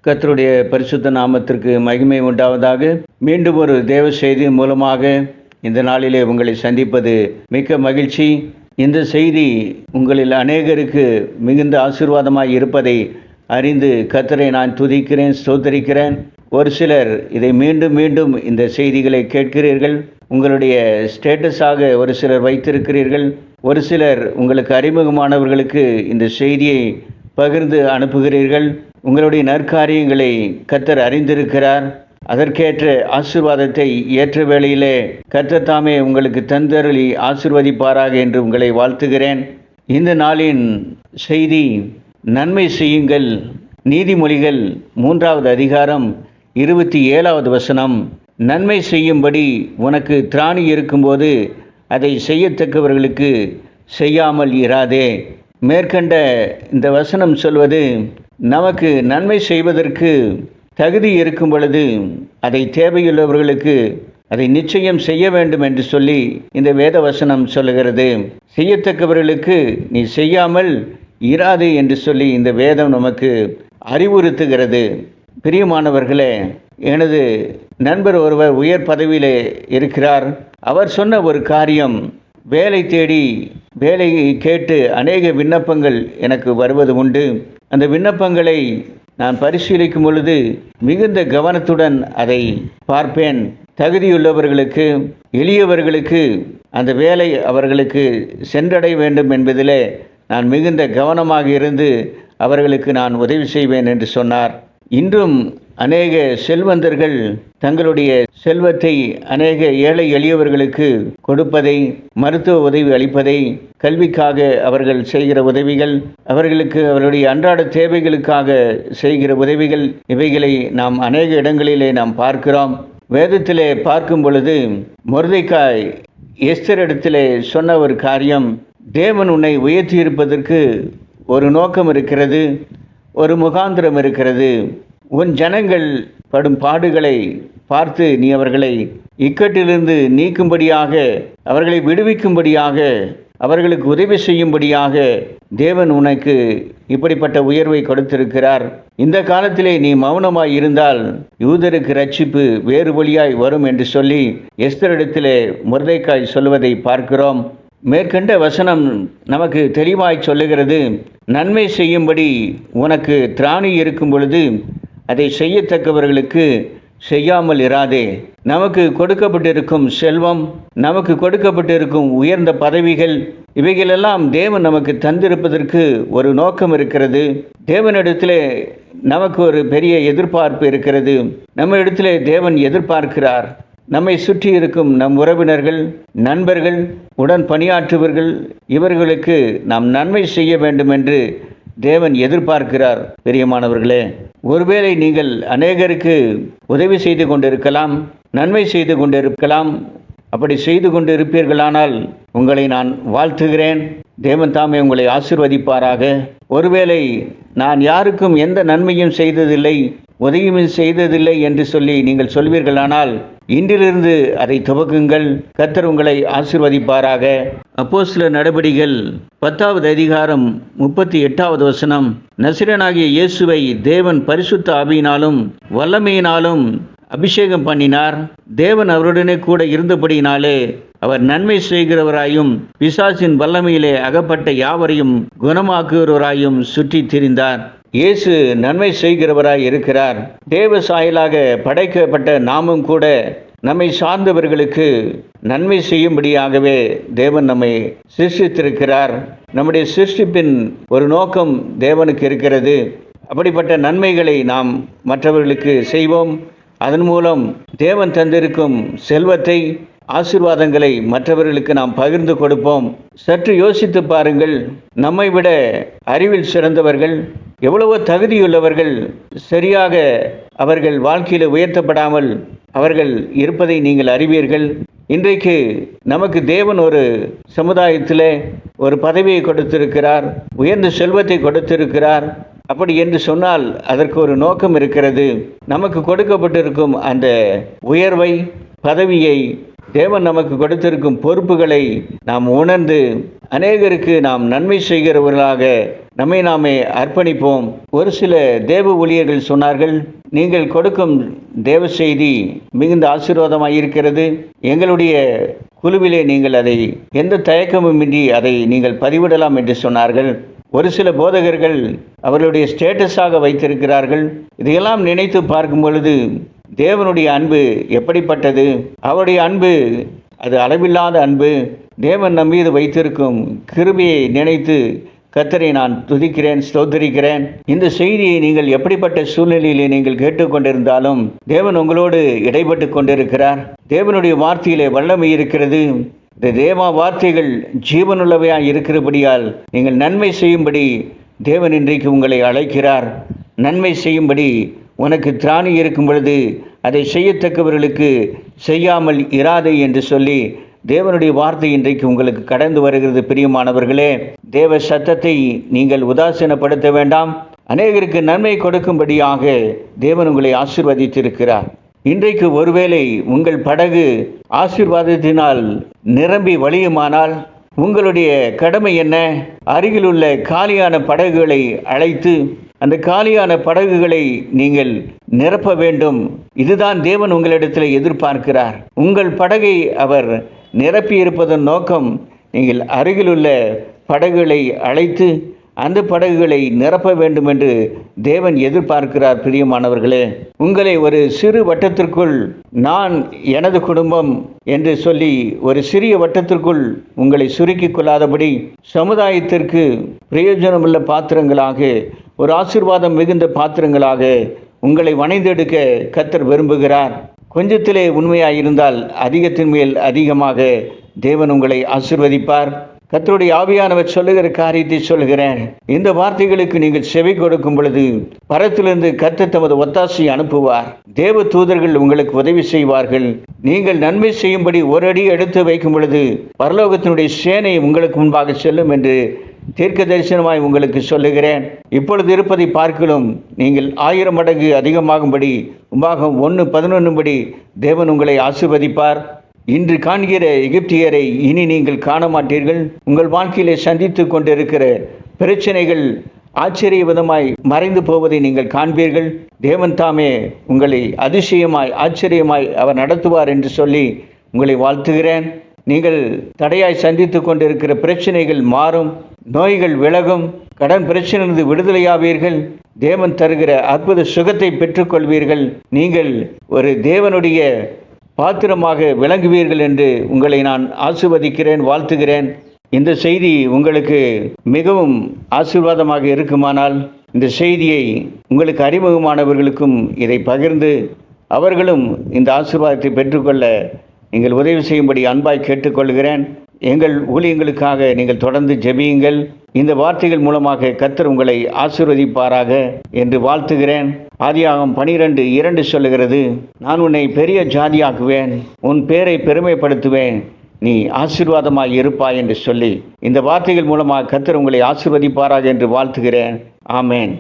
கர்த்தருடைய பரிசுத்த நாமத்திற்கு மகிமை உண்டாவதாக. மீண்டும் ஒரு தேவ செய்தி மூலமாக இந்த நாளிலே உங்களை சந்திப்பது மிக்க மகிழ்ச்சி. இந்த செய்தி உங்களில் அநேகருக்கு மிகுந்த ஆசீர்வாதமாய் இருப்பதை அறிந்து கர்த்தரை நான் துதிக்கிறேன், ஸ்தோத்தரிக்கிறேன். ஒரு சிலர் இதை மீண்டும் மீண்டும் இந்த செய்திகளை கேட்கிறீர்கள். உங்களுடைய ஸ்டேட்டஸாக ஒரு சிலர் வைத்திருக்கிறீர்கள். ஒரு சிலர் உங்களுக்கு அறிமுகமானவர்களுக்கு இந்த செய்தியை பகிர்ந்து அனுப்புகிறீர்கள். உங்களுடைய நற்காரியங்களை கர்த்தர் அறிந்திருக்கிறார். அதற்கேற்ற ஆசீர்வாதத்தை ஏற்ற வேளையிலே கர்த்தர் தாமே உங்களுக்கு தந்தருளி ஆசீர்வதிப்பாராக என்று உங்களை வாழ்த்துகிறேன். இந்த நாளின் செய்தி, நன்மை செய்யுங்கள். நீதிமொழிகள் 3வது அதிகாரம் 27வது வசனம். நன்மை செய்யும்படி உனக்கு திராணி இருக்கும்போது அதை செய்யத்தக்கவர்களுக்கு செய்யாமல் இராதே. மேற்கண்ட இந்த வசனம் சொல்வது, நமக்கு நன்மை செய்வதற்கு தகுதி இருக்கும் பொழுது அதை தேவையுள்ளவர்களுக்கு அதை நிச்சயம் செய்ய வேண்டும் என்று சொல்லி இந்த வேத வசனம் சொல்லுகிறது. செய்யத்தக்கவர்களுக்கு நீ செய்யாமல் இராதே என்று சொல்லி இந்த வேதம் நமக்கு அறிவுறுத்துகிறது. பிரியமானவர்களே, எனது நண்பர் ஒருவர் உயர் பதவியிலே இருக்கிறார். அவர் சொன்ன ஒரு காரியம், வேலை தேடி வேலையை கேட்டு அநேக விண்ணப்பங்கள் எனக்கு வருவது உண்டு. அந்த விண்ணப்பங்களை நான் பரிசீலிக்கும் பொழுது மிகுந்த கவனத்துடன் அதை பார்ப்பேன். தகுதியுள்ளவர்களுக்கு, எளியவர்களுக்கு அந்த வேலை அவர்களுக்கு சென்றடைய வேண்டும் என்பதிலே நான் மிகுந்த கவனமாக இருந்து அவர்களுக்கு நான் உதவி செய்வேன் என்று சொன்னார். இன்றும் அநேக செல்வந்தர்கள் தங்களுடைய செல்வத்தை அநேக ஏழை எளியவர்களுக்கு கொடுப்பதை, மருத்துவ உதவி அளிப்பதை, கல்விக்காக அவர்கள் செய்கிற உதவிகள், அவர்களுக்கு அவருடைய அன்றாட தேவைகளுக்காக செய்கிற உதவிகள், இவைகளை நாம் அநேக இடங்களிலே நாம் பார்க்கிறோம். வேதத்திலே பார்க்கும் பொழுது மொர்தெகாய் எஸ்தர் இடத்திலே சொன்ன ஒரு காரியம், தேவன் உன்னை உயர்த்தி இருப்பதற்கு ஒரு நோக்கம் இருக்கிறது, ஒரு முகாந்திரம் இருக்கிறது. உன் ஜனங்கள் படும் பாடுகளை பார்த்து நீ அவர்களை இக்கட்டிலிருந்து நீக்கும்படியாக, அவர்களை விடுவிக்கும்படியாக, அவர்களுக்கு உதவி செய்யும்படியாக தேவன் உனக்கு இப்படிப்பட்ட உயர்வை கொடுத்திருக்கிறார். இந்த காலத்திலே நீ மௌனமாய் இருந்தால் யூதருக்கு ரட்சிப்பு வேறு வழியாய் வரும் என்று சொல்லி எஸ்தரிடத்திலே மொர்தெகாய் சொல்வதை பார்க்கிறோம். மேற்கண்ட வசனம் நமக்கு தெளிவாய் சொல்லுகிறது, நன்மை செய்யும்படி உனக்கு திராணி இருக்கும் பொழுது அதை செய்யத்தக்கவர்களுக்கு செய்யாமல் இராதே. நமக்கு கொடுக்கப்பட்டிருக்கும் செல்வம், நமக்கு கொடுக்கப்பட்டிருக்கும் உயர்ந்த பதவிகள், இவைகளெல்லாம் தேவன் நமக்கு தந்திருப்பதற்கு ஒரு நோக்கம் இருக்கிறது. தேவனிடத்திலே நமக்கு ஒரு பெரிய எதிர்பார்ப்பு இருக்கிறது. நம்ம இடத்திலே தேவன் எதிர்பார்க்கிறார். நம்மை சுற்றி இருக்கும் நம் உறவினர்கள், நண்பர்கள், உடன் பணியாற்றுவர்கள், இவர்களுக்கு நாம் நன்மை செய்ய வேண்டும் என்று தேவன் எதிர்பார்க்கிறார். பிரியமானவர்களே, ஒருவேளை நீங்கள் அநேகருக்கு உதவி செய்து கொண்டிருக்கலாம், நன்மை செய்து கொண்டிருக்கலாம். அப்படி செய்து கொண்டு இருப்பீர்களானால் உங்களை நான் வாழ்த்துகிறேன். தேவன் தாமே உங்களை ஆசீர்வதிப்பாராக. ஒருவேளை நான் யாருக்கும் எந்த நன்மையும் செய்ததில்லை, உதவியும் செய்ததில்லை என்று சொல்லி நீங்கள் சொல்வீர்களானால் இன்றிலிருந்து அதை துவக்குங்கள். கர்த்தர் உங்களை ஆசீர்வதிப்பாராக. அப்போஸ்தலர் நடபடிகள் 10வது அதிகாரம் 38வது வசனம். நசரேயனாகிய இயேசுவை தேவன் பரிசுத்த ஆவியினாலும் வல்லமையினாலும் அபிஷேகம் பண்ணினார். தேவன் அவருடனே கூட இருந்தபடியினாலே அவர் நன்மை செய்கிறவராயும் பிசாசின் வல்லமையிலே அகப்பட்ட யாவரையும் குணமாக்குகிறவராயும் சுற்றி திரிந்தார். இயேசு நன்மை செய்கிறவராய் இருக்கிறார். தேவ சாயலாக படைக்கப்பட்ட நாமும் கூட நம்மை சார்ந்தவர்களுக்கு நன்மை செய்யும்படியாகவே தேவன் நம்மை சிருஷ்டித்திருக்கிறார். நம்முடைய சிருஷ்டிப்பின் ஒரு நோக்கம் தேவனுக்கு இருக்கிறது. அப்படிப்பட்ட நன்மைகளை நாம் மற்றவர்களுக்கு செய்வோம். அதன் மூலம் தேவன் தந்திருக்கும் செல்வத்தை, ஆசீர்வாதங்களை மற்றவர்களுக்கு நாம் பகிர்ந்து கொடுப்போம். சற்று யோசித்து பாருங்கள். நம்மை விட அறிவில் சிறந்தவர்கள், எவ்வளவோ தகுதியுள்ளவர்கள், சரியாக அவர்கள் வாழ்க்கையில் உயர்த்தப்படாமல் அவர்கள் இருப்பதை நீங்கள் அறிவீர்கள். இன்றைக்கு நமக்கு தேவன் ஒரு சமுதாயத்திலே ஒரு பதவியை கொடுத்திருக்கிறார், உயர்ந்த செல்வத்தை கொடுத்திருக்கிறார். அப்படி என்று சொன்னால் அதற்கு ஒரு நோக்கம் இருக்கிறது. நமக்கு கொடுக்கப்பட்டிருக்கும் அந்த உயர்வை, பதவியை, தேவன் நமக்கு கொடுத்திருக்கும் பொறுப்புகளை நாம் உணர்ந்து அநேகருக்கு நாம் நன்மை செய்கிறவர்களாக நம்மை நாமே அர்ப்பணிப்போம். ஒரு சில தேவ ஊழியர்கள் சொன்னார்கள், நீங்கள் கொடுக்கும் தேவ செய்தி மிகுந்த ஆசீர்வாதமாக இருக்கிறது. எங்களுடைய குழுவிலே நீங்கள் அதை எந்த தயக்கமுமின்றி அதை நீங்கள் பதிவிடலாம் என்று சொன்னார்கள். ஒரு சில போதகர்கள் அவர்களுடைய ஸ்டேட்டஸாக வைத்திருக்கிறார்கள். இதையெல்லாம் நினைத்து பார்க்கும் பொழுது தேவனுடைய அன்பு எப்படிப்பட்டது? அவருடைய அன்பு அது அளவில்லாத அன்பு. தேவன் நம் மீது வைத்திருக்கும் கிருபையை நினைத்து கர்த்தரை நான் துதிக்கிறேன், ஸ்தோத்திரிக்கிறேன். இந்த செய்தியை நீங்கள் எப்படிப்பட்ட சூழ்நிலையிலே நீங்கள் கேட்டுக்கொண்டிருந்தாலும் தேவன் உங்களோடு இடைப்பட்டு கொண்டிருக்கிறார். தேவனுடைய வார்த்தையிலே வல்லமை இருக்கிறது. இந்த தேவ வார்த்தைகள் ஜீவனுள்ளவையாக இருக்கிறபடியால் நீங்கள் நன்மை செய்யும்படி தேவன் இன்றைக்கு உங்களை அழைக்கிறார். நன்மை செய்யும்படி உனக்கு திராணி இருக்கும் பொழுது அதை செய்யத்தக்கவர்களுக்கு செய்யாமல் இராதே என்று சொல்லி தேவனுடைய வார்த்தை இன்றைக்கு உங்களுக்கு கடந்து வருகிறது. பிரியமானவர்களே, தேவ சத்தத்தை நீங்கள் உதாசீனப்படுத்த வேண்டாம். அநேகருக்கு நன்மை கொடுக்கும்படியாக தேவன் உங்களை ஆசீர்வதித்திருக்கிறார். இன்றைக்கு ஒருவேளை உங்கள் படகு ஆசீர்வாதத்தினால் நிரம்பி வழியுமானால் உங்களுடைய கடமை என்ன? அருகிலுள்ள காலியான படகுகளை அழைத்து அந்த காலியான படகுகளை நீங்கள் நிரப்ப வேண்டும். இதுதான் தேவன் உங்களிடத்தில் எதிர்பார்க்கிறார். உங்கள் படகை அவர் நிரப்பி இருப்பதன் நோக்கம், நீங்கள் அருகிலுள்ள படகுகளை அழைத்து அந்த படகுகளை நிரப்ப வேண்டும் என்று தேவன் எதிர்பார்க்கிறார். பிரியமானவர்களே, உங்களை ஒரு சிறு வட்டத்திற்குள், நான் எனது குடும்பம் என்று சொல்லி ஒரு சிறிய வட்டத்திற்குள் உங்களை சுருக்கிக் கொள்ளாதபடி சமுதாயத்திற்கு பிரயோஜனமுள்ள பாத்திரங்களாக, ஒரு ஆசீர்வாதம் மிகுந்த பாத்திரங்களாக உங்களை வணைந்தெடுக்க கர்த்தர் விரும்புகிறார். கொஞ்சத்திலே உண்மையாயிருந்தால் அதிகத்தின் மேல் அதிகமாக தேவன் உங்களை ஆசீர்வதிப்பார். கர்த்தருடைய ஆவியானவர் சொல்லுகிற காரியத்தை சொல்கிறேன். இந்த வார்த்தைகளுக்கு நீங்கள் செவி கொடுக்கும் பொழுது பரத்திலிருந்து கர்த்தர் தமது ஒத்தாசையை அனுப்புவார். தேவ தூதர்கள் உங்களுக்கு உதவி செய்வார்கள். நீங்கள் நன்மை செய்யும்படி ஒரு அடி எடுத்து வைக்கும் பொழுது பரலோகத்தினுடைய சேனை உங்களுக்கு முன்பாக செல்லும் என்று தீர்க்க தரிசனமாய் உங்களுக்கு சொல்லுகிறேன். இப்பொழுது இருப்பதை பார்க்கலும் நீங்கள் 1000 மடங்கு அதிகமாகும்படி உபாகம் 1:11 தேவன் உங்களை ஆசீர்வதிப்பார். இன்று காண்கிற எகிப்தியரை இனி நீங்கள் காண மாட்டீர்கள். உங்கள் வாழ்க்கையிலே சந்தித்து கொண்டிருக்கிற பிரச்சனைகள் ஆச்சரியவிதமாய் மறைந்து போவதை நீங்கள் காண்பீர்கள். தேவன் தாமே உங்களை அதிசயமாய் ஆச்சரியமாய் அவர் நடத்துவார் என்று சொல்லி உங்களை வாழ்த்துகிறேன். நீங்கள் தடையாய் சந்தித்து கொண்டிருக்கிற பிரச்சனைகள் மாறும், நோய்கள் விலகும், கடன் பிரச்சனையிலிருந்து விடுதலையாவீர்கள். தேவன் தருகிற அற்புத சுகத்தை பெற்றுக்கொள்வீர்கள். நீங்கள் ஒரு தேவனுடைய பாத்திரமாக விளங்குவீர்கள் என்று உங்களை நான் ஆசீர்வதிக்கிறேன், வாழ்த்துகிறேன். இந்த செய்தி உங்களுக்கு மிகவும் ஆசீர்வாதமாக இருக்குமானால் இந்த செய்தியை உங்களுக்கு அறிமுகமானவர்களுக்கும் இதை பகிர்ந்து அவர்களும் இந்த ஆசீர்வாதத்தை பெற்றுக்கொள்ள நீங்கள் உதவி செய்யும்படி அன்பாய் கேட்டுக்கொள்கிறேன். எங்கள் ஊழியங்களுக்காக நீங்கள் தொடர்ந்து ஜெபியுங்கள். இந்த வார்த்தைகள் மூலமாக கர்த்தர் உங்களை ஆசீர்வதிப்பாராக என்று வாழ்த்துகிறேன். ஆதியாகமம் 12:2 சொல்லுகிறது, நான் உன்னை பெரிய ஜாதியாக்குவேன், உன் பேரை பெருமைப்படுத்துவேன், நீ ஆசீர்வாதமாய் இருப்பாய் என்று சொல்லி இந்த வார்த்தைகள் மூலமாக கர்த்தர் உங்களை ஆசீர்வதிப்பாராக என்று வாழ்த்துகிறேன். ஆமேன்.